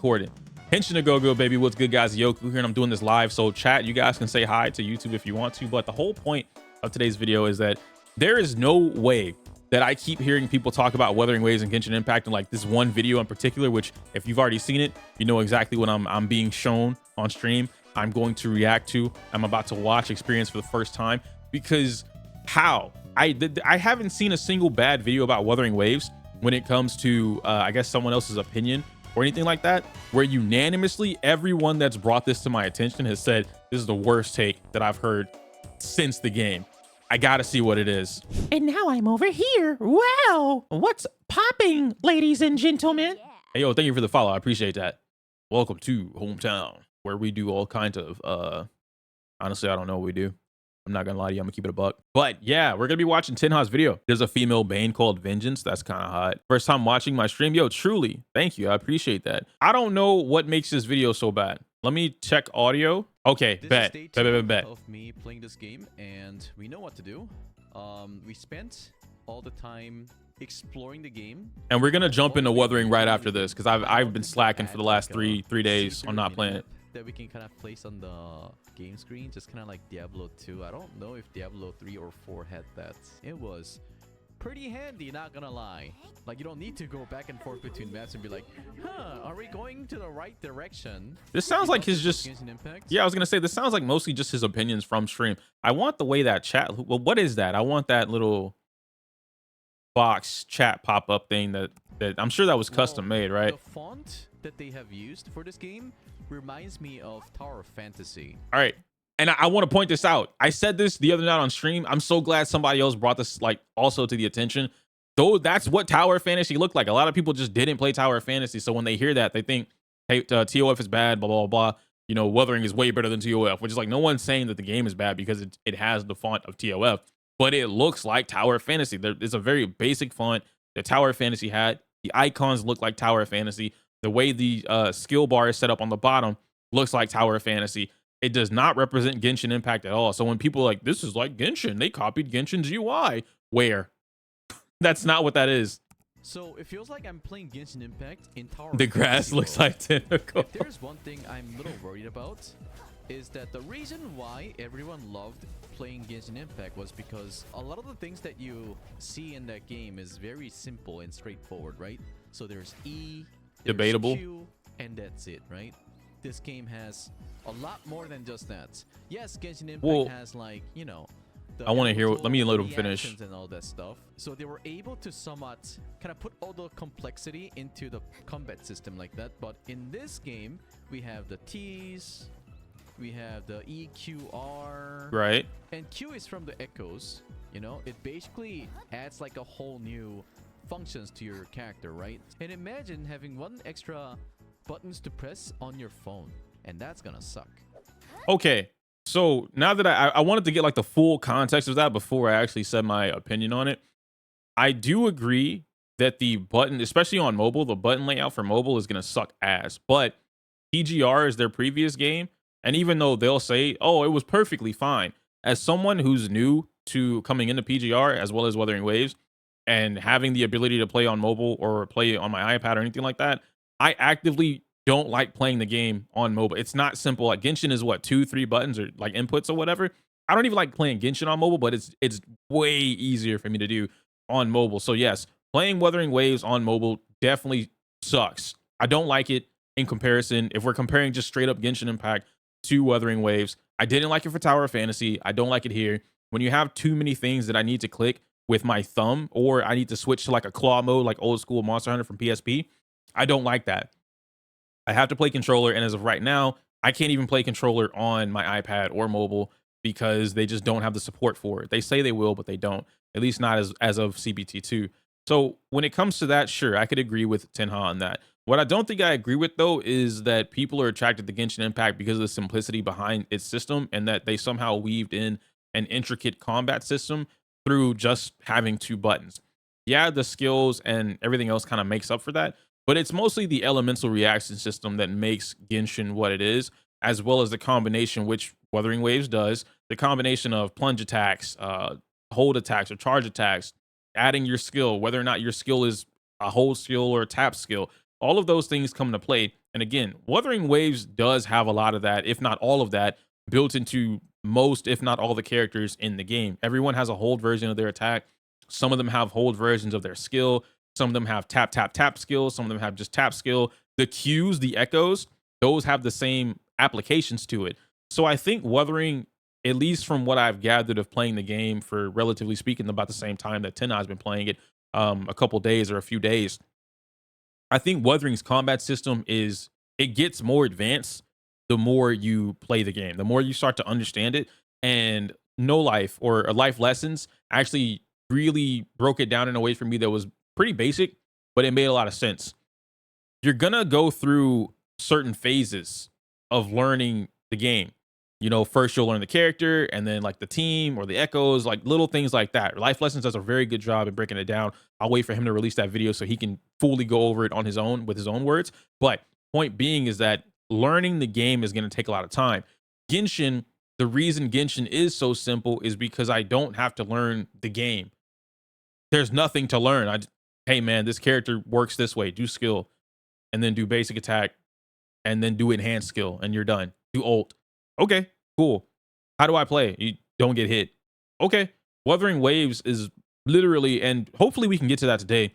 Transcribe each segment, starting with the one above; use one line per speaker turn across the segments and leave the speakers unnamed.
recording. Henshin a go, baby. What's good, guys? Yoku here, and I'm doing this live. So chat, you guys can say hi to YouTube if you want to. But the whole point of today's video is that there is no way that I keep hearing people talk about Wuthering Waves and Genshin Impact in like this one video in particular, which if you've already seen it, you know exactly what I'm being shown on stream. I'm going to react to. I'm about to watch, experience for the first time, because how? I haven't seen a single bad video about Wuthering Waves when it comes to I guess someone else's opinion or anything like that, where unanimously everyone that's brought this to my attention has said this is the worst take that I've heard since the game. I gotta see what it is.
And now I'm over here. Wow, what's popping, ladies and gentlemen?
Hey, yo, thank you for the follow. I appreciate that. Welcome to Hometown, where we do all kinds of honestly, I don't know what we do. I'm not gonna lie to you, I'm gonna keep it a buck. But yeah, we're gonna be watching Tenha's video. There's a female Bane called Vengeance. That's kind of hot. First time watching my stream. Yo, truly, thank you. I appreciate that. I don't know what makes this video so bad. Let me check audio. Okay, bet.
Of me playing this game, and we know what to do. We spent all the time exploring the game,
and we're gonna jump into Wuthering right after this, because I've been slacking for the last three days on not playing it.
That we can kind of place on the game screen, just kind of like Diablo 2. I don't know if Diablo 3 or 4 had that. It was pretty handy, not gonna lie. Like, you don't need to go back and forth between maps and be like, huh, are we going to the right direction?
This sounds like his just yeah, I was gonna say this sounds like mostly just his opinions from stream. I want the way that chat, well, what is that? I want that little box chat pop-up thing that I'm sure that was custom made, right?
The font that they have used for this game reminds me of Tower of Fantasy.
All right, and I want to point this out. I said this the other night on stream. I'm so glad somebody else brought this like also to the attention. Though that's what Tower of Fantasy looked like. A lot of people just didn't play Tower of Fantasy, so when they hear that, they think, hey, TOF is bad, blah blah blah. You know, Wuthering is way better than TOF, which is like no one's saying that the game is bad because it has the font of TOF, but it looks like Tower of Fantasy. It's a very basic font that Tower of Fantasy had. The icons look like Tower of Fantasy. The way the skill bar is set up on the bottom looks like Tower of Fantasy. It does not represent Genshin Impact at all. So when people are like, this is like Genshin, they copied Genshin's UI. Where? That's not what that is.
So it feels like I'm playing Genshin Impact in Tower
The
of
grass
Fantasy
looks
world.
like Tentacle.
If there's one thing I'm a little worried about, is that the reason why everyone loved playing Genshin Impact was because a lot of the things that you see in that game is very simple and straightforward, right? So there's E, there's
Debatable.
Q, and that's it, right? This game has a lot more than just that. Yes, Genshin Impact has, like, you know,
I want to hear. Let me let him finish.
And all that stuff. So they were able to somewhat kind of put all the complexity into the combat system like that. But in this game, we have the T's, we have the E, Q, R.
Right.
And Q is from the echoes. You know, it basically adds like a whole new functions to your character, right? And imagine having one extra buttons to press on your phone, and that's gonna suck.
Okay. So now that I wanted to get like the full context of that before I actually said my opinion on it. I do agree that the button, especially on mobile, the button layout for mobile is going to suck ass. But PGR is their previous game. And even though they'll say, oh, it was perfectly fine. As someone who's new to coming into PGR as well as Wuthering Waves and having the ability to play on mobile or play on my iPad or anything like that, I actively don't like playing the game on mobile. It's not simple. Like Genshin is what, 2-3 buttons or like inputs or whatever. I don't even like playing Genshin on mobile, but it's way easier for me to do on mobile. So yes, playing Wuthering Waves on mobile definitely sucks. I don't like it in comparison. If we're comparing just straight up Genshin Impact to Wuthering Waves, I didn't like it for Tower of Fantasy. I don't like it here. When you have too many things that I need to click with my thumb, or I need to switch to like a claw mode, like old school Monster Hunter from PSP, I don't like that. I have to play controller, and as of right now, I can't even play controller on my iPad or mobile because they just don't have the support for it. They say they will, but they don't, at least not as of CBT2. So when it comes to that, sure, I could agree with Tenha on that. What I don't think I agree with, though, is that people are attracted to Genshin Impact because of the simplicity behind its system and that they somehow weaved in an intricate combat system through just having 2 buttons. Yeah, the skills and everything else kind of makes up for that, but it's mostly the elemental reaction system that makes Genshin what it is, as well as the combination, which Wuthering Waves does, the combination of plunge attacks, hold attacks, or charge attacks, adding your skill, whether or not your skill is a hold skill or a tap skill. All of those things come into play. And again, Wuthering Waves does have a lot of that, if not all of that, built into most, if not all, the characters in the game. Everyone has a hold version of their attack. Some of them have hold versions of their skill. Some of them have tap, tap, tap skills. Some of them have just tap skill. The cues, the echoes, those have the same applications to it. So I think Wuthering, at least from what I've gathered of playing the game for relatively speaking about the same time that Tenha has been playing it, a couple days or a few days, I think Wuthering's combat system it gets more advanced the more you play the game, the more you start to understand it. And No Life or Life Lessons actually really broke it down in a way for me that was pretty basic, but it made a lot of sense. You're gonna go through certain phases of learning the game. You know, first you'll learn the character and then like the team or the echoes, like little things like that. Life Lessons does a very good job in breaking it down. I'll wait for him to release that video so he can fully go over it on his own with his own words. But point being is that learning the game is going to take a lot of time. Genshin, the reason Genshin is so simple is because I don't have to learn the game. There's nothing to learn. Hey man, this character works this way. Do skill and then do basic attack and then do enhanced skill and you're done. Do ult. Okay, cool. How do I play? You don't get hit. Okay. Wuthering Waves is literally, and hopefully we can get to that today.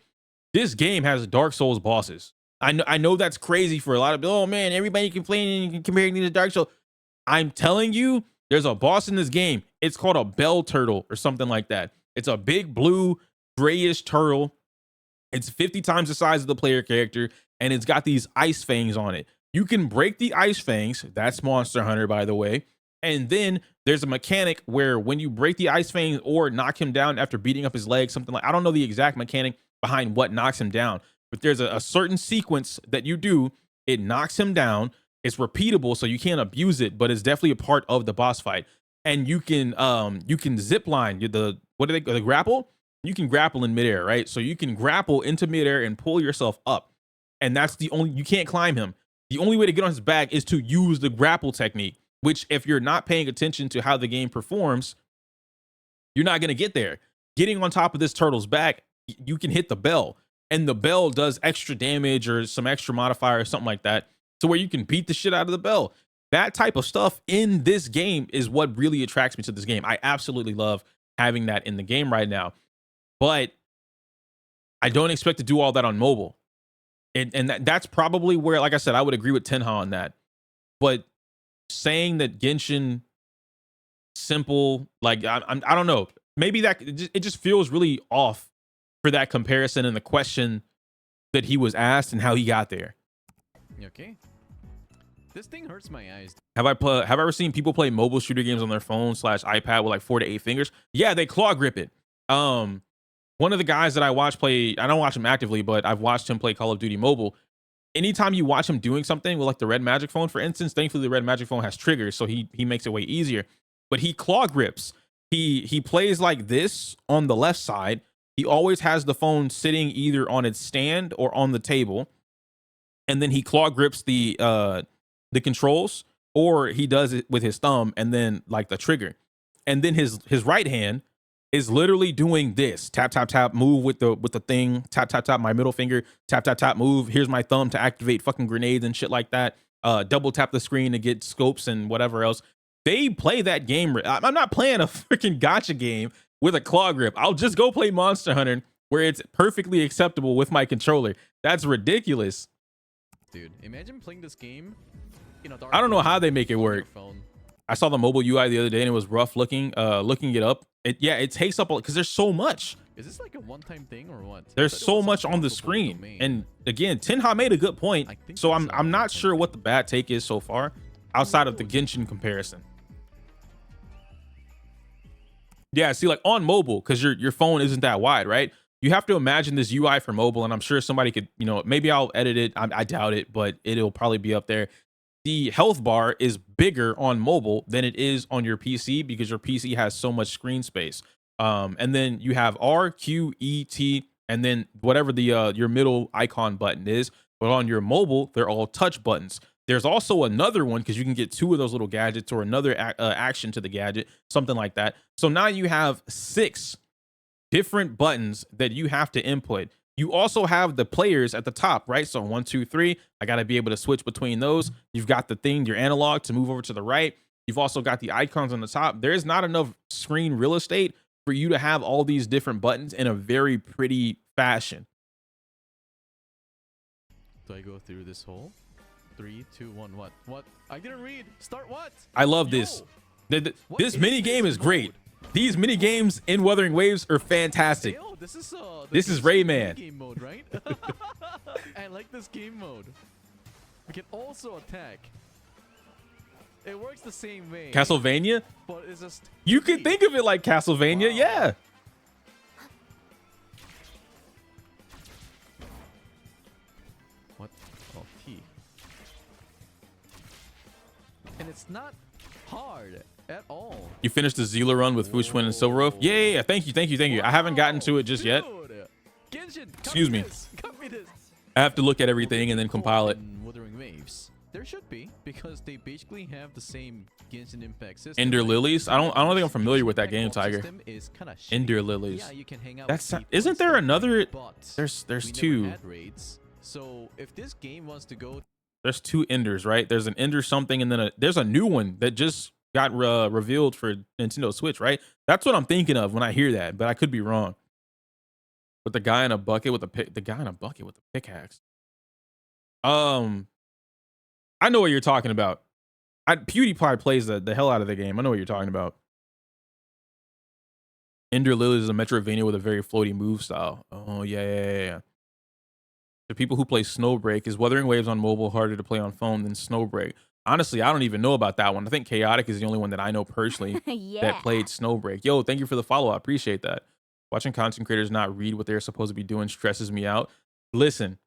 This game has Dark Souls bosses. I know that's crazy for a lot of people. Oh man, everybody complaining and comparing these to Dark Souls. I'm telling you, there's a boss in this game. It's called a bell turtle or something like that. It's a big blue grayish turtle. It's 50 times the size of the player character, and it's got these ice fangs on it. You can break the ice fangs. That's Monster Hunter, by the way. And then there's a mechanic where when you break the ice fangs or knock him down after beating up his leg, something like, I don't know the exact mechanic behind what knocks him down, but there's a certain sequence that you do. It knocks him down. It's repeatable, so you can't abuse it, but it's definitely a part of the boss fight. And you can zip line the grapple. You can grapple in midair, right? So you can grapple into midair and pull yourself up. And that's you can't climb him. The only way to get on his back is to use the grapple technique, which if you're not paying attention to how the game performs, you're not going to get there. Getting on top of this turtle's back, you can hit the bell, and the bell does extra damage or some extra modifier or something like that, to where you can beat the shit out of the bell. That type of stuff in this game is what really attracts me to this game. I absolutely love having that in the game right now, but I don't expect to do all that on mobile. And that's probably where, like I said, I would agree with Tenha on that. But saying that Genshin simple, like I don't know, maybe that it just feels really off for that comparison and the question that he was asked and how he got there.
Okay. This thing hurts my eyes.
Have I ever seen people play mobile shooter games on their phone / iPad with like 4 to 8 fingers? Yeah, they claw grip it. One of the guys that I watch play, I don't watch him actively, but I've watched him play Call of Duty Mobile. Anytime you watch him doing something with like the Red Magic phone, for instance, thankfully the Red Magic phone has triggers, so he makes it way easier. But he claw grips. He plays like this on the left side. He always has the phone sitting either on its stand or on the table, and then he claw grips the controls, or he does it with his thumb and then like the trigger, and then his right hand is literally doing this: tap tap tap, move with the thing, tap tap tap, my middle finger, tap tap tap, move. Here's my thumb to activate fucking grenades and shit like that. Double tap the screen to get scopes and whatever else. They play that game. I'm not playing a freaking gacha game with a claw grip. I'll just go play Monster Hunter where it's perfectly acceptable with my controller. That's ridiculous.
Dude, imagine playing this game in a dark
I don't know how they make it
on your
work.
phone.
I saw the mobile UI the other day and it was rough looking. Looking it up, it takes up because there's so much.
Is this like a one-time thing or what?
There's so much on the screen. And again, Tenha made a good point. So I'm not sure what the bad take is so far, outside of the Genshin comparison. Yeah, see, like on mobile, because your phone isn't that wide, right? You have to imagine this UI for mobile, and I'm sure somebody could, maybe I'll edit it. I doubt it, but it'll probably be up there. The health bar is bigger on mobile than it is on your PC because your PC has so much screen space. And then you have R, Q, E, T, and then whatever the your middle icon button is. But on your mobile, they're all touch buttons. There's also another one because you can get 2 of those little gadgets or another action to the gadget, something like that. So now you have 6 different buttons that you have to input. You also have the players at the top, right? So 1, 2, 3. I got to be able to switch between those. You've got the thing, your analog to move over to the right. You've also got the icons on the top. There's not enough screen real estate for you to have all these different buttons in a very pretty fashion.
Do I go through this hole? 3, 2, 1. What? What? I didn't read. Start what?
I love this. This mini game is great. These mini games in Wuthering Waves are fantastic.
Yo, this is
Rayman.
Game mode, right? I like this game mode. We can also attack. It works the same way.
Castlevania?
But it's just
You could think of it like Castlevania,
Wow.
yeah.
What? Oh, T. And it's not hard at all.
You finished the Zila run with Fushwin and Silverwolf? Yeah. Thank you. I haven't gotten to it just yet.
Genshin,
Excuse me.
Cut me this.
I have to look at everything and then compile it.
Wuthering Waves. There should be, because they basically have the same Genshin Impact system.
Ender Lilies? I don't think I'm familiar with that
Genshin
game,
Impact
Tiger.
system is kinda shitty.
Ender Lilies.
Yeah, you can hang out
That's
with people
isn't
and
there
stuff,
another?
but
There's
we never
two.
had raids. So if this game wants to go,
There's 2 Enders, right? There's an Ender something, and then there's a new one that just got revealed for Nintendo Switch, right? That's what I'm thinking of when I hear that, but I could be wrong. With the guy in a bucket with the guy in a bucket with a pickaxe. I know what you're talking about. PewDiePie plays the hell out of the game. I know what you're talking about. Ender Lilies is a Metroidvania with a very floaty move style. Oh yeah. The people who play Snowbreak, is Wuthering Waves on mobile harder to play on phone than Snowbreak? Honestly, I don't even know about that one. I think Chaotic is the only one that I know personally that played Snowbreak. Yo, thank you for the follow. I appreciate that. Watching content creators not read what they're supposed to be doing stresses me out. Listen.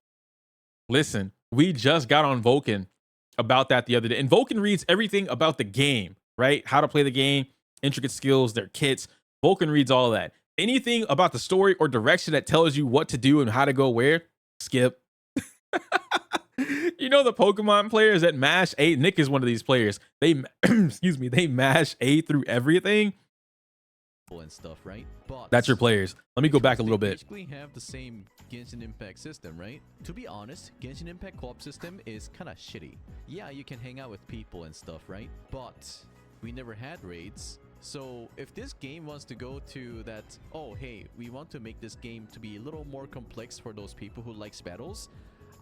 We just got on Vulcan about that the other day. And Vulcan reads everything about the game, right? How to play the game, intricate skills, their kits. Vulcan reads all of that. Anything about the story or direction that tells you what to do and how to go where, skip. You know the Pokemon players that mash A. Nick is one of these players. They excuse me, they mash A through everything.
and stuff, right? But
That's your players. Let me go back a little
they
bit.
basically have the same Genshin Impact system, right? To be honest, Genshin Impact co-op system is kind of shitty. Yeah, you can hang out with people and stuff, right? But we never had raids. So if this game wants to go to that, oh hey, we want to make this game to be a little more complex for those people who likes battles,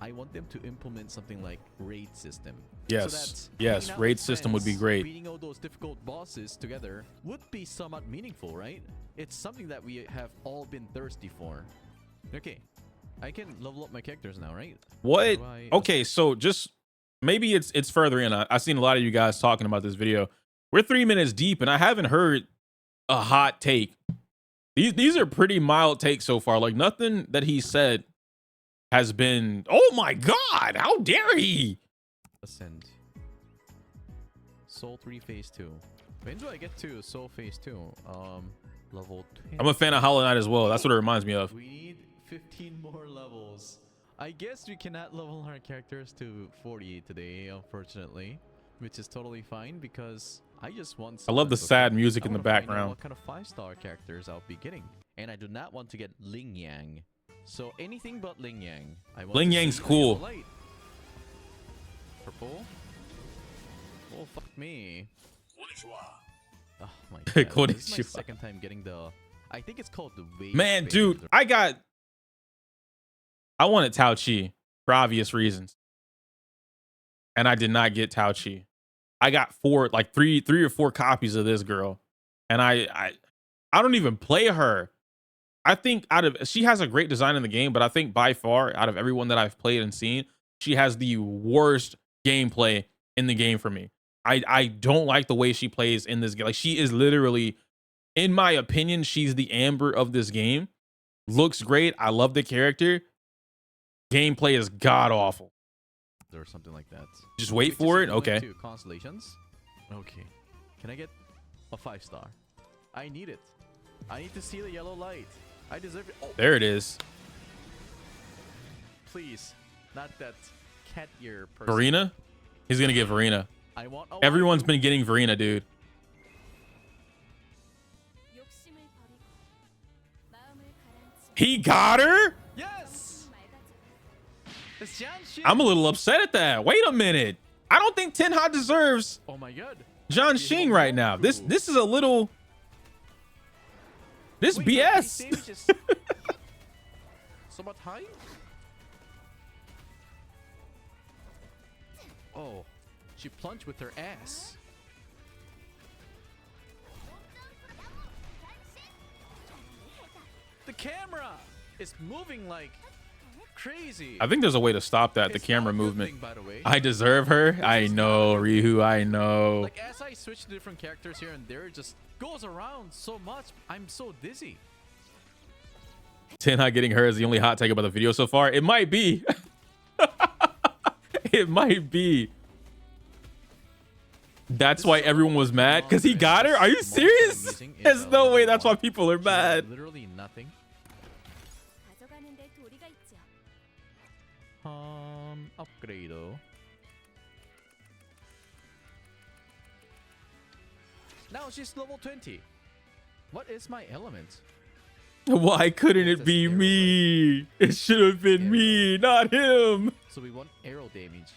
I want them to implement something like raid system.
Yes,
that
yes,
hanging out
raid
with
system would be
friends,
great.
Beating all those difficult bosses together would be somewhat meaningful, right? It's something that we have all been thirsty for. Okay, I can level up my characters now, right?
What?
Do I-
Okay, so just maybe it's further in. I've seen a lot of you guys talking about this video. We're 3 minutes deep, and I haven't heard a hot take. These are pretty mild takes so far. Like nothing that he said has been, oh my god, how dare he?
Ascend. Soul 3 Phase 2. When do I get to Soul Phase 2? Level 10.
I'm a fan of Hollow Knight as well. That's what it reminds me of.
We need 15 more levels. I guess we cannot level our characters to 40 today, unfortunately. Which is totally fine because I just want
I love the
summons,
sad
okay?
music
I
in the
wanna find out
background.
what kind of 5-star characters I'll be getting. And I do not want to get Ling Yang. So anything but Ling Yang. I want
Ling
to
Yang's
see
cool.
yellow light. Purple? Oh, fuck me. Oh my god. This is my
Konnichiwa.
second time getting the... I think it's called the Wave.
Man,
Phase.
dude, I wanted Tao Chi for obvious reasons. And I did not get Tao Chi. I got three or four copies of this girl. And I don't even play her. I think she has a great design in the game, but I think by far out of everyone that I've played and seen, she has the worst gameplay in the game for me. I don't like the way she plays in this game. Like she is literally, in my opinion, she's the Amber of this game. Looks great. I love the character. Gameplay is god awful.
Or something like that.
Just wait
Which
for
is
it.
equivalent
Okay.
to Constellations. Okay. Can I get a 5-star? I need it. I need to see the yellow light. I deserve it. Oh,
There it is.
please. Not that cat ear person.
Verena? He's gonna get Verena.
I want a
Everyone's
waifu.
been getting Verena, dude. He got her?
Yes! It's Genshin.
I'm a little upset at that. Wait a minute. I don't think Tenha deserves
Oh my god.
Genshin right now. This is a little. This
Wait,
BS.
So much high? Oh, she plunged with her ass. The camera is moving like crazy.
I think there's a way to stop that. The
It's
camera
not a good
movement.
thing, by the way.
I deserve her. I know, Rihu. I know.
Like as I switch to different characters here and there, it just goes around so much. I'm so dizzy.
Tenha getting her is the only hot take about the video so far. It might be. It might be. That's why everyone was mad because he got her. Are you serious? There's no way. That's why people are mad.
Literally nothing. Upgrade though. Now she's level 20. What is my element?
Why couldn't it be me? It should have been me, not him.
So we want arrow damage.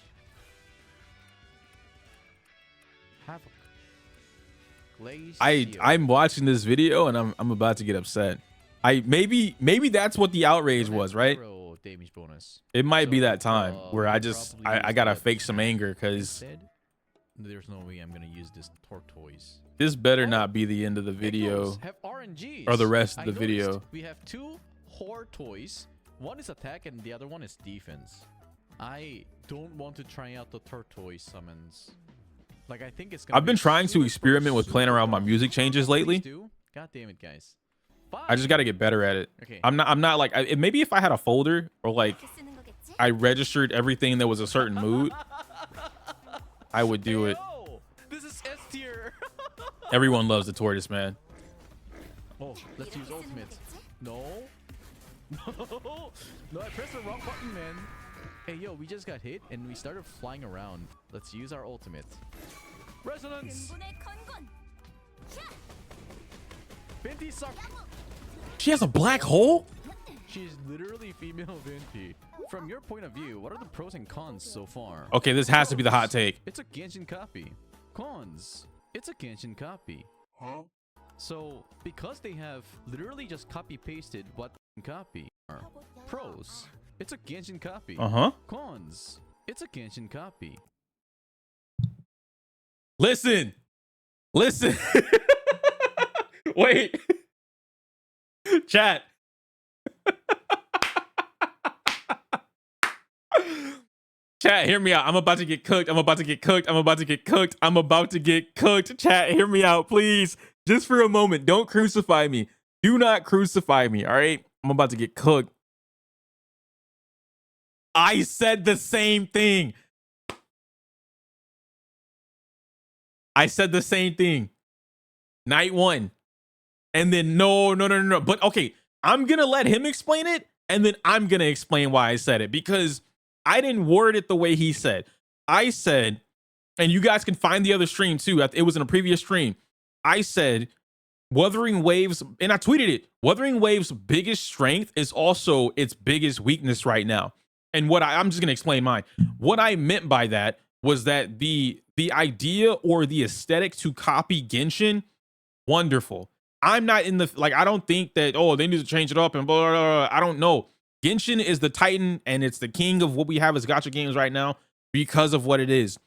Havoc. Glaze.
I'm watching this video and I'm about to get upset. Maybe that's what the outrage was, right?
Arrow damage bonus.
It might be that time
So,
where I gotta
what
fake some anger because
instead, there's no way I'm gonna use this tortoise.
this better not be the end of the video
Have RNGs.
or the rest of
I
the video.
noticed we have two horror toys. One is attack and the other one is defense. I don't want to try out the tortoise summons. Like I think it's gonna
I've been trying to experiment with playing around my music changes lately.
God damn it, guys.
I just got to get better at it.
Okay.
I'm not like maybe if I had a folder or like I registered everything that was a certain mood, I would do it.
Yo, this is S tier.
Everyone loves the tortoise, man.
Oh, let's use ultimate. No. No, I pressed the wrong button, man. Hey, yo, we just got hit and we started flying around. Let's use our ultimate. Resonance. Venti suck.
She has a black hole?
She's literally female Venti. From your point of view, what are the pros and cons so far?
Okay, this has to be the hot take.
It's a Genshin copy. Cons. It's a Genshin copy. Huh? So, because they have literally just copy-pasted what copy are. Pros. It's a Genshin copy.
Uh-huh.
Cons. It's a Genshin copy.
Listen. Wait. Chat. Chat, hear me out. I'm about to get cooked. Chat, hear me out, please. Just for a moment. Don't crucify me. Do not crucify me, all right? I'm about to get cooked. I said the same thing. Night one. And then no. But okay, I'm going to let him explain it. And then I'm going to explain why I said it. Because I didn't word it the way he said. I said, and you guys can find the other stream too. It was in a previous stream. I said, Wuthering Waves, and I tweeted it. Wuthering Waves' biggest strength is also its biggest weakness right now. And I'm just going to explain mine. What I meant by that was that the idea or the aesthetic to copy Genshin, wonderful. I'm not in the, like, I don't think that, oh, they need to change it up and blah, blah, blah. I don't know. Genshin is the titan and it's the king of what we have as gacha games right now because of what it is.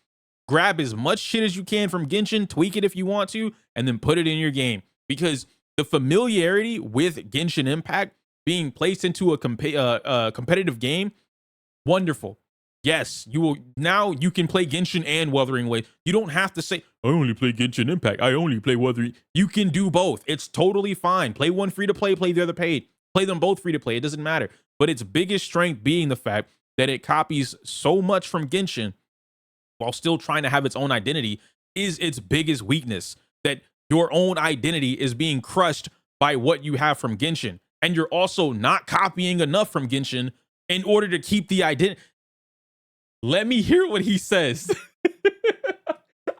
Grab as much shit as you can from Genshin, tweak it if you want to, and then put it in your game. Because the familiarity with Genshin Impact being placed into a competitive game, wonderful. Yes, you can play Genshin and Wuthering Waves. You don't have to say, I only play Genshin Impact. I only play Wuthering. You can do both. It's totally fine. Play one free to play the other paid. Play them both free to play. It doesn't matter. But its biggest strength being the fact that it copies so much from Genshin while still trying to have its own identity is its biggest weakness. That your own identity is being crushed by what you have from Genshin. And you're also not copying enough from Genshin in order to keep the identity. Let me hear what he says.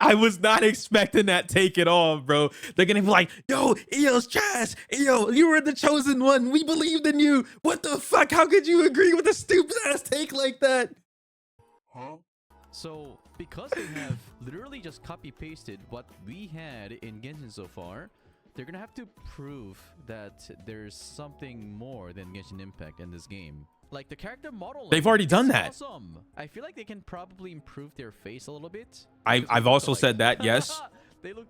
I was not expecting that take at all, bro. They're gonna be like, yo, Iyo's trash. Iyo, you were the chosen one. We believed in you. What the fuck? How could you agree with a stupid ass take like that?
Huh? So, because they have literally just copy-pasted what we had in Genshin so far, they're gonna have to prove that there's something more than Genshin Impact in this game. Like the character modeling.
They've already done that.
Awesome. I feel like they can probably improve their face a little bit.
I've also said that, yes.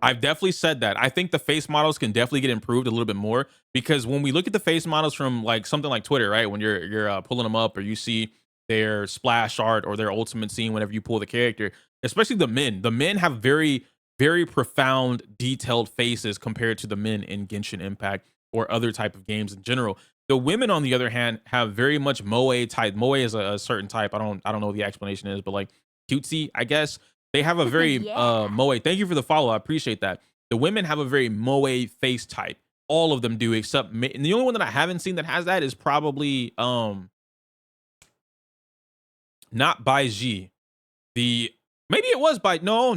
I've definitely said that. I think the face models can definitely get improved a little bit more, because when we look at the face models from like something like Twitter, right? When you're pulling them up, or you see their splash art or their ultimate scene whenever you pull the character, especially the men have very, very profound detailed faces compared to the men in Genshin Impact or other type of games in general. The women, on the other hand, have very much moe type. Moe is a certain type. I don't know what the explanation is, but like cutesy, I guess. They have a very
Yeah.
moe. Thank you for the follow. I appreciate that. The women have a very moe face type. All of them do, except and the only one that I haven't seen that has that is probably not by G. Maybe it was by no.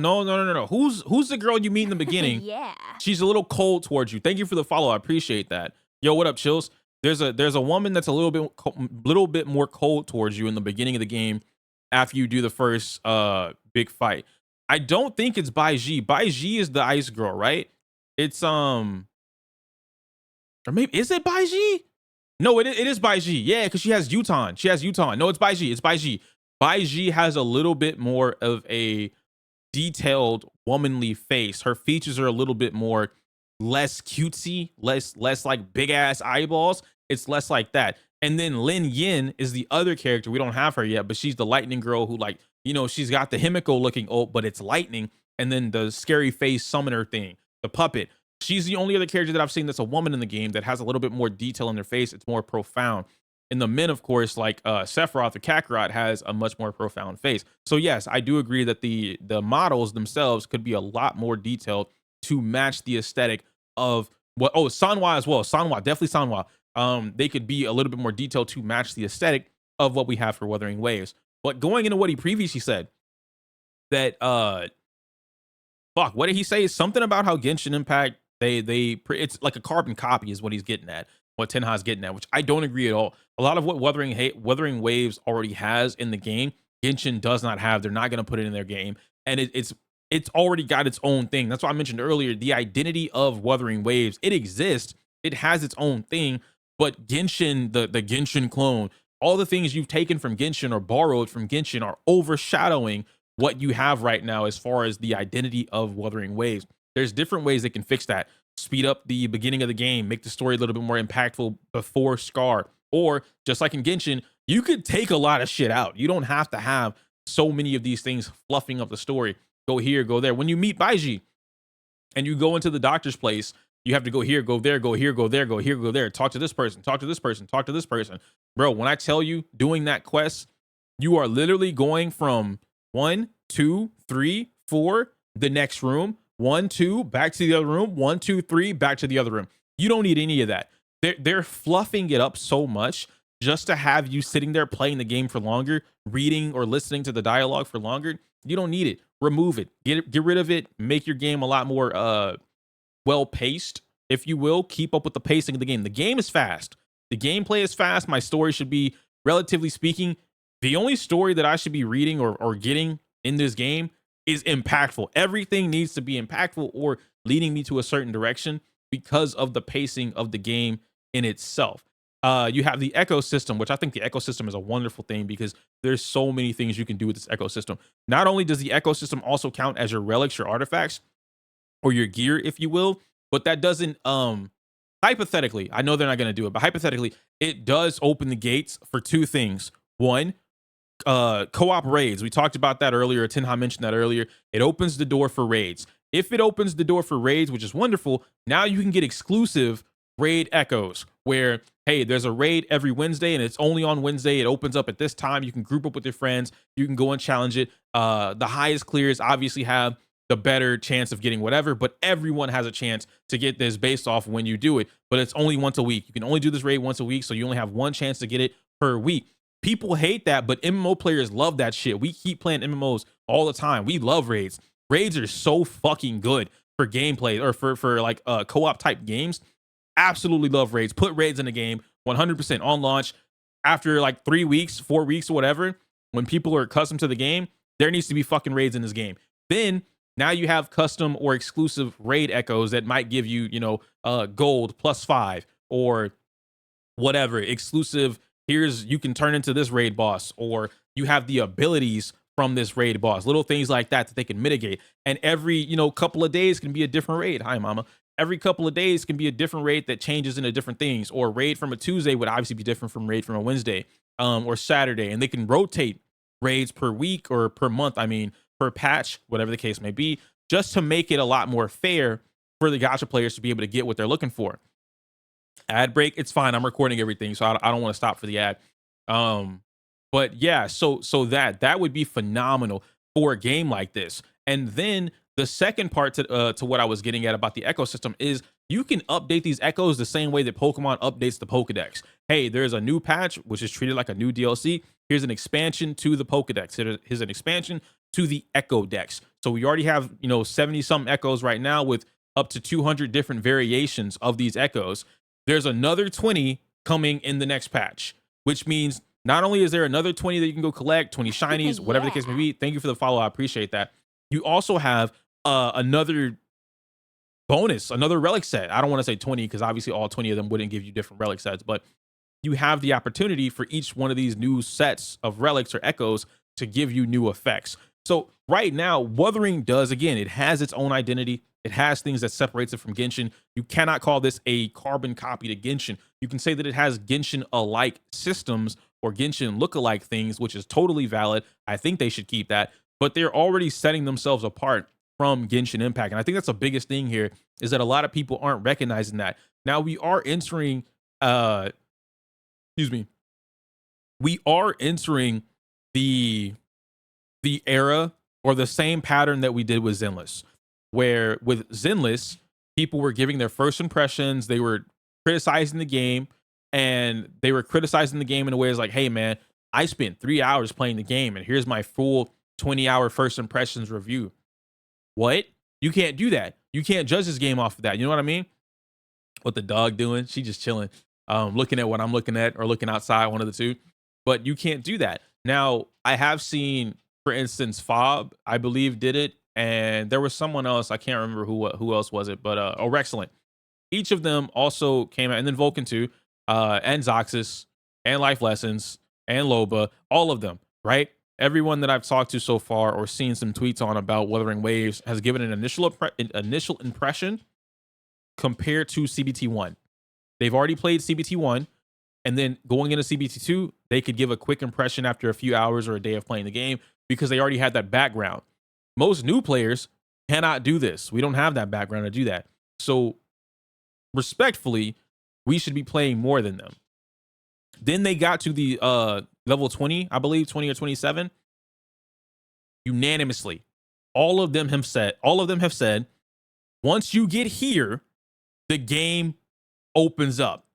Who's the girl you meet in the beginning?
Yeah.
She's a little cold towards you. Thank you for the follow. I appreciate that. Yo, what up, Chills? There's a woman that's a little bit more cold towards you in the beginning of the game after you do the first big fight. I don't think it's Bai Ji. Bai Ji is the ice girl, right? It's or maybe is it Bai Ji? No, it is Bai Ji. Yeah, because she has Yutan. She has Yutan. No, it's Bai Ji. It's Bai Ji. Bai Ji has a little bit more of a detailed womanly face. Her features are a little bit more less cutesy, less like big ass eyeballs. It's less like that. And then Lin Yin is the other character. We don't have her yet, but she's the lightning girl who, like, you know, she's got the Himiko looking ult, but it's lightning. And then the scary face summoner thing, the puppet. She's the only other character that I've seen that's a woman in the game that has a little bit more detail in their face. It's more profound. And the men, of course, like Sephiroth or Kakarot, has a much more profound face. So yes, I do agree that the models themselves could be a lot more detailed to match the aesthetic of what. Oh, Sanhwa as well. Sanhwa, definitely Sanhwa. They could be a little bit more detailed to match the aesthetic of what we have for Wuthering Waves. But going into what he previously said, that fuck, what did he say? Something about how Genshin Impact it's like a carbon copy is what he's getting at. What Tenha is getting at, which I don't agree at all. A lot of what Wuthering Waves already has in the game, Genshin does not have. They're not going to put it in their game, and it's already got its own thing. That's why I mentioned earlier the identity of Wuthering Waves. It exists. It has its own thing. But Genshin, the Genshin clone, all the things you've taken from Genshin or borrowed from Genshin are overshadowing what you have right now as far as the identity of Wuthering Waves. There's different ways they can fix that. Speed up the beginning of the game, make the story a little bit more impactful before Scar. Or just like in Genshin, you could take a lot of shit out. You don't have to have so many of these things fluffing up the story. Go here, go there. When you meet Baiji and you go into the doctor's place, you have to go here, go there, go here, go there, go here, go there. Talk to this person, talk to this person, talk to this person. Bro, when I tell you doing that quest, you are literally going from 1, 2, 3, 4, the next room, 1, 2, back to the other room, 1, 2, 3, back to the other room. You don't need any of that. They're fluffing it up so much just to have you sitting there playing the game for longer, reading or listening to the dialogue for longer. You don't need it. Remove it. Get rid of it. Make your game a lot more well paced, if you will. Keep up with the pacing of the game. The game is fast. The gameplay is fast. My story should be, relatively speaking, the only story that I should be reading or getting in this game is impactful. Everything needs to be impactful or leading me to a certain direction because of the pacing of the game in itself. You have the ecosystem, which I think the ecosystem is a wonderful thing because there's so many things you can do with this ecosystem. Not only does the ecosystem also count as your relics, your artifacts, or your gear, if you will, but that doesn't, hypothetically, I know they're not going to do it, but hypothetically, it does open the gates for two things. One, co-op raids. We talked about that earlier. Tenha mentioned that earlier. It opens the door for raids. If it opens the door for raids, which is wonderful, now you can get exclusive raid echoes where, hey, there's a raid every Wednesday and it's only on Wednesday. It opens up at this time. You can group up with your friends. You can go and challenge it. The highest clears obviously have the better chance of getting whatever, but everyone has a chance to get this based off when you do it. But it's only once a week. You can only do this raid once a week, so you only have one chance to get it per week. People hate that, but MMO players love that shit. We keep playing MMOs all the time. We love raids. Raids are so fucking good for gameplay or for like co-op type games. Absolutely love raids. Put raids in the game 100% on launch. After like 3 weeks, 4 weeks, or whatever, when people are accustomed to the game, there needs to be fucking raids in this game. Then now you have custom or exclusive raid echoes that might give you, gold +5 or whatever exclusive. Here's, you can turn into this raid boss, or you have the abilities from this raid boss, little things like that they can mitigate. And every couple of days can be a different raid. Hi mama. Every couple of days can be a different raid that changes into different things. Or raid from a Tuesday would obviously be different from raid from a Wednesday or Saturday. And they can rotate raids per week or per month, per patch, whatever the case may be, just to make it a lot more fair for the gacha players to be able to get what they're looking for. Ad break, it's fine. I'm recording everything, so I don't want to stop for the ad. But yeah, so that would be phenomenal for a game like this. And then the second part to what I was getting at about the ecosystem is you can update these echoes the same way that Pokemon updates the Pokedex. Hey, there's a new patch, which is treated like a new DLC. Here's an expansion to the Pokedex. Here's an expansion to the Echo Dex. So we already have 70 some echoes right now with up to 200 different variations of these echoes. There's another 20 coming in the next patch, which means not only is there another 20 that you can go collect, 20 shinies, whatever the case may be. Thank you for the follow. I appreciate that. You also have another bonus, another relic set. I don't want to say 20 because obviously all 20 of them wouldn't give you different relic sets, but you have the opportunity for each one of these new sets of relics or echoes to give you new effects. So right now, Wuthering does, again, it has its own identity. It has things that separates it from Genshin. You cannot call this a carbon copy to Genshin. You can say that it has Genshin-alike systems or Genshin look-alike things, which is totally valid. I think they should keep that. But they're already setting themselves apart from Genshin Impact. And I think that's the biggest thing here, is that a lot of people aren't recognizing that. Now we are entering, we are entering the era or the same pattern that we did with Zenless, where with Zenless, people were giving their first impressions, they were criticizing the game, and they were criticizing the game in a way as like, hey man, I spent 3 hours playing the game and here's my full 20-hour first impressions review. What? You can't do that. You can't judge this game off of that. You know what I mean? What the dog doing? She just chilling, looking at what I'm looking at or looking outside, one of the two. But you can't do that. Now, I have seen, for instance, Fob, I believe, did it. And there was someone else, I can't remember who else was it, but Excellent. Each of them also came out, and then Vulcan too, and Zoxus, and Life Lessons, and Loba, all of them, right? Everyone that I've talked to so far or seen some tweets on about Wuthering Waves has given an initial impression compared to CBT1. They've already played CBT1, and then going into CBT2, they could give a quick impression after a few hours or a day of playing the game because they already had that background. Most new players cannot do this. We don't have that background to do that. So respectfully, we should be playing more than them. Then they got to the level 20, I believe, 20 or 27. Unanimously, all of them have said, once you get here, the game opens up.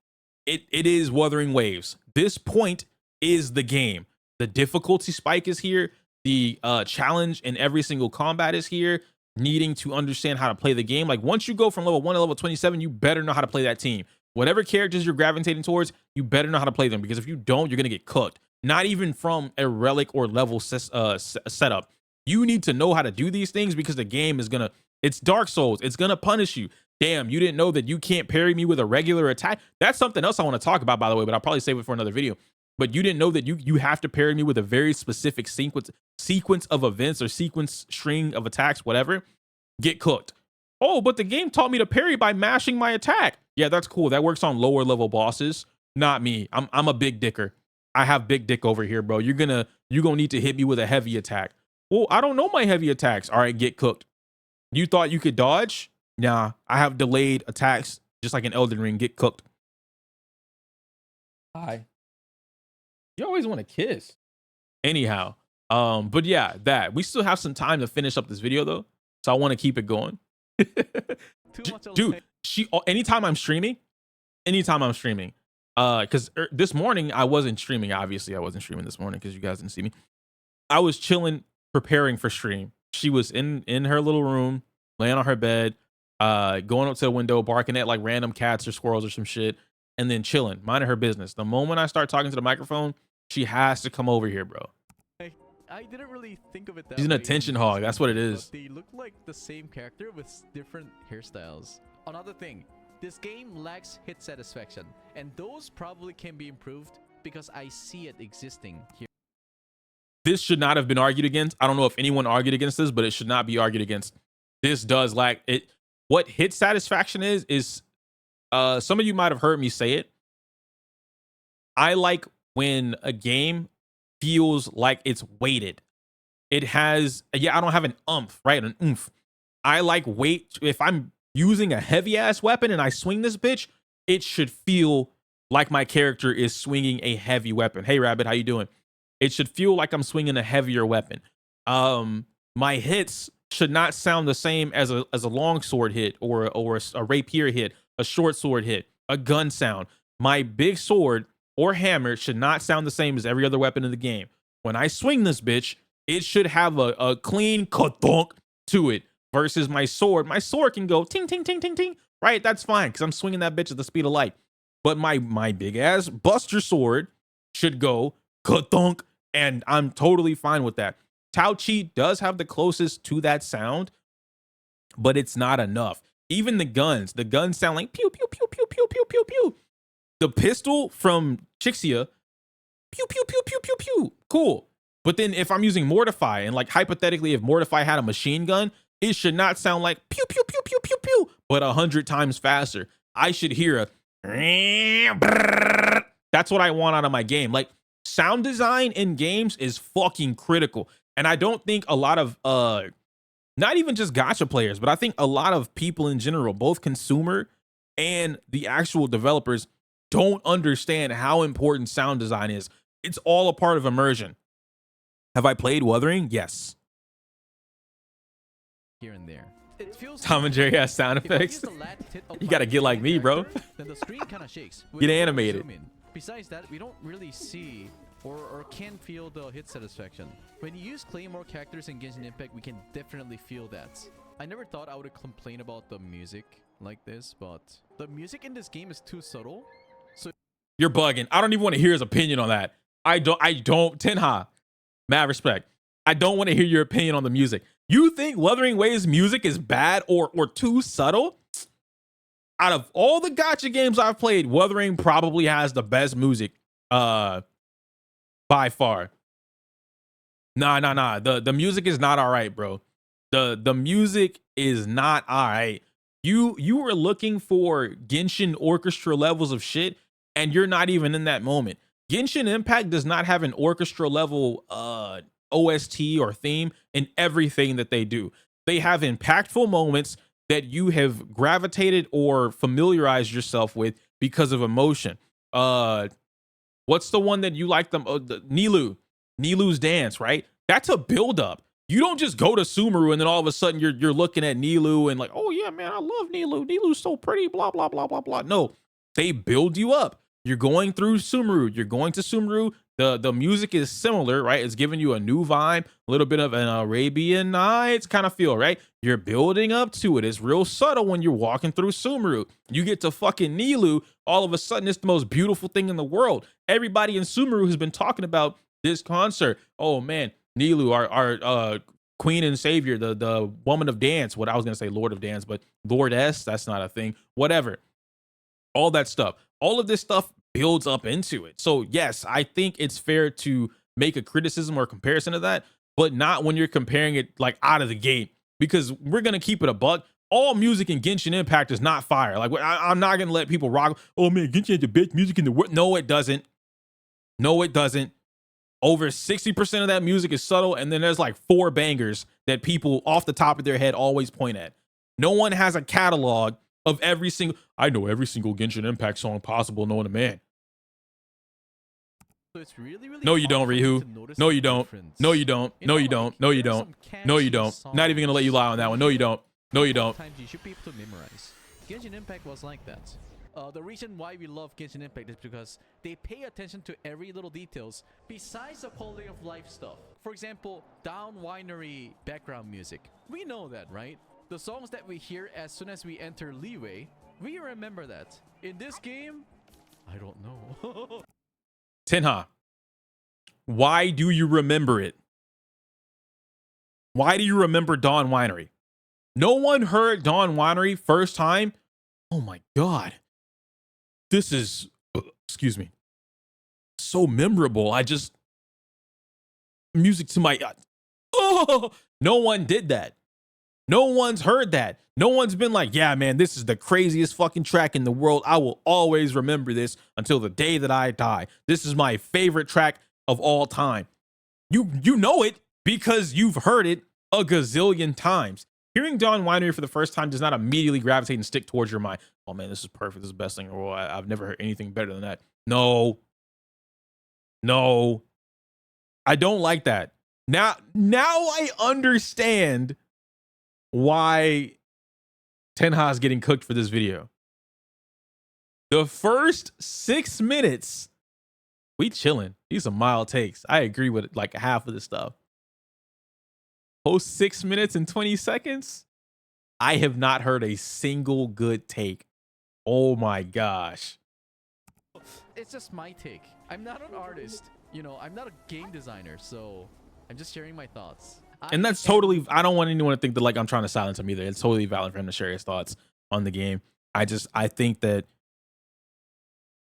It is Wuthering Waves. This point is the game. The difficulty spike is here. The challenge in every single combat is here. Needing to understand how to play the game. Like once you go from level 1 to level 27, you better know how to play that team. Whatever characters you're gravitating towards, you better know how to play them, because if you don't, you're going to get cooked. Not even from a relic or level setup. You need to know how to do these things because the game is it's Dark Souls. It's going to punish you. Damn, you didn't know that you can't parry me with a regular attack? That's something else I want to talk about, by the way, but I'll probably save it for another video. But you didn't know that you have to parry me with a very specific sequence of events or sequence string of attacks, whatever. Get cooked. Oh, but the game taught me to parry by mashing my attack. Yeah, that's cool. That works on lower level bosses. Not me. I'm a big dicker. I have big dick over here, bro. You're gonna need to hit me with a heavy attack. Well, I don't know my heavy attacks. All right, get cooked. You thought you could dodge? Nah, I have delayed attacks just like an Elden Ring. Get cooked. Hi. You always want to kiss. Anyhow, but yeah, that we still have some time to finish up this video though, so I want to keep it going. Dude, anytime I'm streaming, because this morning I wasn't streaming. Obviously, I wasn't streaming this morning because you guys didn't see me. I was chilling, preparing for stream, she was in her little room, laying on her bed, going up to the window, barking at like random cats or squirrels or some shit, and then chilling, minding her business. The moment I start talking to the microphone, she has to come over here, bro.
I didn't really think of it that
She's an
way
attention
in
hog.
this
That's what it
game,
is.
but they look like the same character with different hairstyles. Another thing, this game lacks hit satisfaction, and those probably can be improved because I see it existing here.
This should not have been argued against. I don't know if anyone argued against this, but it should not be argued against. This does lack it. What hit satisfaction is some of you might have heard me say it. I like when a game feels like it's weighted. It has, yeah, I don't have an umph, right? An oomph. I like weight. If I'm using a heavy ass weapon and I swing this bitch, it should feel like my character is swinging a heavy weapon. Hey, Rabbit, how you doing? It should feel like I'm swinging a heavier weapon. My hits should not sound the same as a long sword hit or a rapier hit, a short sword hit, a gun sound. My big sword or hammer should not sound the same as every other weapon in the game. When I swing this bitch, it should have a clean ka-thunk to it versus my sword. My sword can go ting, ting, ting, ting, ting, right? That's fine because I'm swinging that bitch at the speed of light. But my big ass buster sword should go ka-thunk, and I'm totally fine with that. Tao Chi does have the closest to that sound, but it's not enough. Even the guns sound like pew, pew, pew, pew, pew, pew, pew, pew. The pistol from Chixia, pew, pew, pew, pew, pew, pew. Cool. But then if I'm using Mortify, and like hypothetically, if Mortify had a machine gun, it should not sound like pew, pew, pew, pew, pew, pew, but 100 times faster. I should hear a that's what I want out of my game. Like, sound design in games is fucking critical. And I don't think a lot of not even just gacha players, but I think a lot of people in general, both consumer and the actual developers, don't understand how important sound design is. It's all a part of immersion. Have I played Wuthering? Yes.
Here and there. It feels
Tom and Jerry has sound effects. You gotta get like me, bro.
Then the screen kind of shakes.
Get animated.
Besides that, we don't really see or can feel the hit satisfaction. When you use Claymore characters in Genshin Impact, we can definitely feel that. I never thought I would complain about the music like this, but the music in this game is too subtle. So
you're bugging. I don't even want to hear his opinion on that. I don't, Tenha, mad respect. I don't want to hear your opinion on the music. You think Wuthering Waves music is bad or too subtle? Out of all the gacha games I've played, Wuthering probably has the best music by far. Nah. The music is not all right, bro. The music is not all right. You were looking for Genshin orchestra levels of shit, and you're not even in that moment. Genshin Impact does not have an orchestra level OST or theme in everything that they do. They have impactful moments that you have gravitated or familiarized yourself with because of emotion. What's the one that you like them? Nilou's dance, right? That's a buildup. You don't just go to Sumeru and then all of a sudden you're looking at Nilou and like, oh yeah, man, I love Nilou. Nilou's so pretty, blah, blah, blah, blah, blah. No, they build you up. You're going through Sumeru. You're going to Sumeru. The music is similar, right? It's giving you a new vibe, a little bit of an Arabian Nights kind of feel, right? You're building up to it. It's real subtle when you're walking through Sumeru. You get to fucking Nilou, all of a sudden it's the most beautiful thing in the world. Everybody in Sumeru has been talking about this concert. Oh man, Nilou, our queen and savior, the woman of dance. What I was gonna say, Lord of Dance, but Lordess, that's not a thing. Whatever. All that stuff. All of this stuff builds up into it. So yes, I think it's fair to make a criticism or comparison of that, but not when you're comparing it like out of the gate, because we're going to keep it a buck. All music in Genshin Impact is not fire. Like I'm not going to let people rock. Oh man, Genshin has the best music in the world. No, it doesn't. No, it doesn't. Over 60% of that music is subtle. And then there's like 4 bangers that people off the top of their head always point at. No one has a catalog of every single, I know every single Genshin Impact song possible knowing a man.
So it's really
no, you don't, Rihu. No, you don't. No, you don't. No, you don't. No, you don't. No, you don't. Not even gonna let you lie on that one. No, you don't. No, you don't.
Times you should be able to memorize. Genshin Impact was like that. The reason why we love Genshin Impact is because they pay attention to every little details besides the quality of life stuff. For example, down winery background music. We know that, right? The songs that we hear as soon as we enter Leeway, we remember that. In this game, I don't know.
Tenha, why do you remember it? Why do you remember Dawn Winery? No one heard Dawn Winery first time. Oh my God. This is, excuse me, so memorable. Music to my, oh, no one did that. No one's heard that. No one's been like, yeah, man, this is the craziest fucking track in the world. I will always remember this until the day that I die. This is my favorite track of all time. You know it because you've heard it a gazillion times. Hearing Dawn Winery for the first time does not immediately gravitate and stick towards your mind. Oh man, this is perfect. This is the best thing in the world. I've never heard anything better than that. No, I don't like that. Now I understand why Tenha is getting cooked for this video. The first 6 minutes, we chilling. These are mild takes. I agree with like half of this stuff. Post 6 minutes and 20 seconds, I have not heard a single good take. Oh my gosh.
It's just my take. I'm not an artist. You know, I'm not a game designer, so I'm just sharing my thoughts.
And that's totally, I don't want anyone to think that like I'm trying to silence him either. It's totally valid for him to share his thoughts on the game. I think that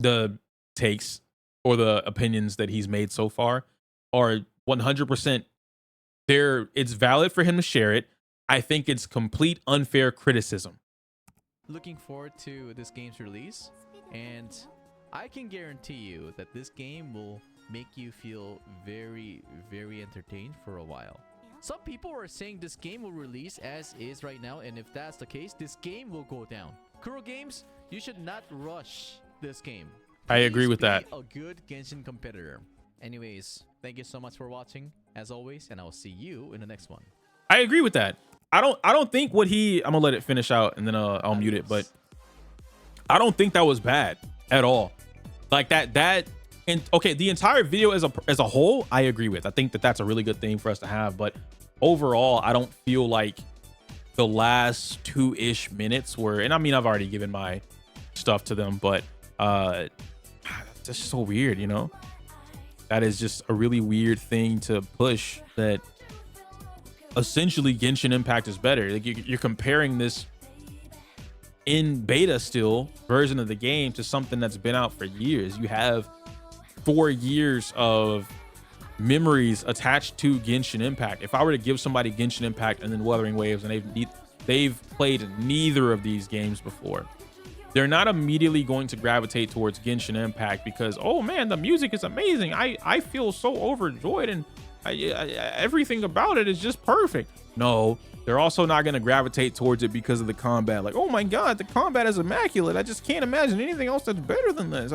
the takes or the opinions that he's made so far are 100% there. It's valid for him to share it. I think it's complete unfair criticism.
Looking forward to this game's release, and I can guarantee you that this game will make you feel very, very entertained for a while. Some people are saying this game will release as is right now, and if that's the case, this game will go down. Kuro Games, you should not rush this game.
I agree with that.
A good Genshin competitor. Anyways, thank you so much for watching, as always, and I'll see you in the next one.
I agree with that. I don't think what I'm gonna let it finish out and then I'll mute it, but I don't think that was bad at all. Like that and okay, the entire video as a whole, I agree with. I think that that's a really good thing for us to have, but overall, I don't feel like the last 2-ish minutes were, and I mean, I've already given my stuff to them, but that's just so weird, you know? That is just a really weird thing to push, that essentially Genshin Impact is better. Like you're comparing this in beta still version of the game to something that's been out for years. You have 4 years of memories attached to Genshin Impact. If I were to give somebody Genshin Impact and then Wuthering Waves, and they've played neither of these games before, they're not immediately going to gravitate towards Genshin Impact because, oh man, the music is amazing. I feel so overjoyed and everything about it is just perfect. No, they're also not going to gravitate towards it because of the combat. Like, oh my God, the combat is immaculate. I just can't imagine anything else that's better than this.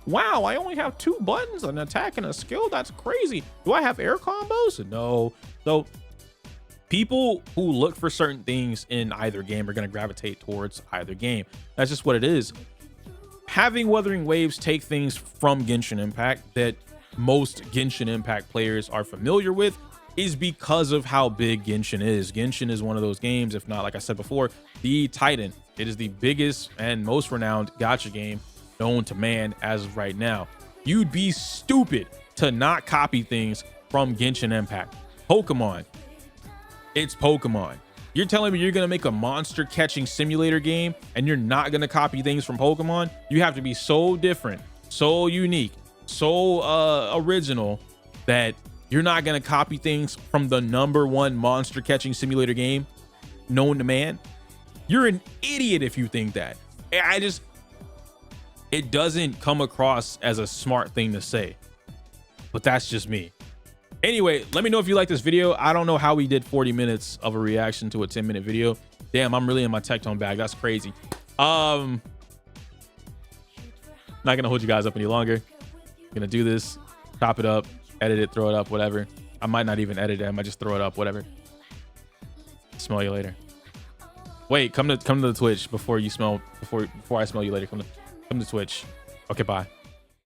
Wow, I only have 2 buttons, an attack and a skill. That's crazy. Do I have air combos? No. So people who look for certain things in either game are going to gravitate towards either game. That's just what it is. Having Wuthering Waves take things from Genshin Impact that most Genshin Impact players are familiar with is because of how big Genshin is. Genshin is one of those games, if not, like I said before, the Titan. It is the biggest and most renowned gacha game known to man as of right now. You'd be stupid to not copy things from Genshin Impact. Pokemon. It's Pokemon. You're telling me you're going to make a monster catching simulator game and you're not going to copy things from Pokemon? You have to be so different, so unique, so original that you're not going to copy things from the #1 monster catching simulator game known to man. You're an idiot if you think that. It doesn't come across as a smart thing to say, but that's just me. Anyway, let me know if you like this video. I don't know how we did 40 minutes of a reaction to a 10-minute video. Damn, I'm really in my tech tone bag. That's crazy. Not gonna hold you guys up any longer. Gonna do this, chop it up, edit it, throw it up, whatever. I might not even edit it. I might just throw it up, whatever. Smell you later. Wait, come to the Twitch before I smell you later. Come to Come to Twitch. Okay, bye.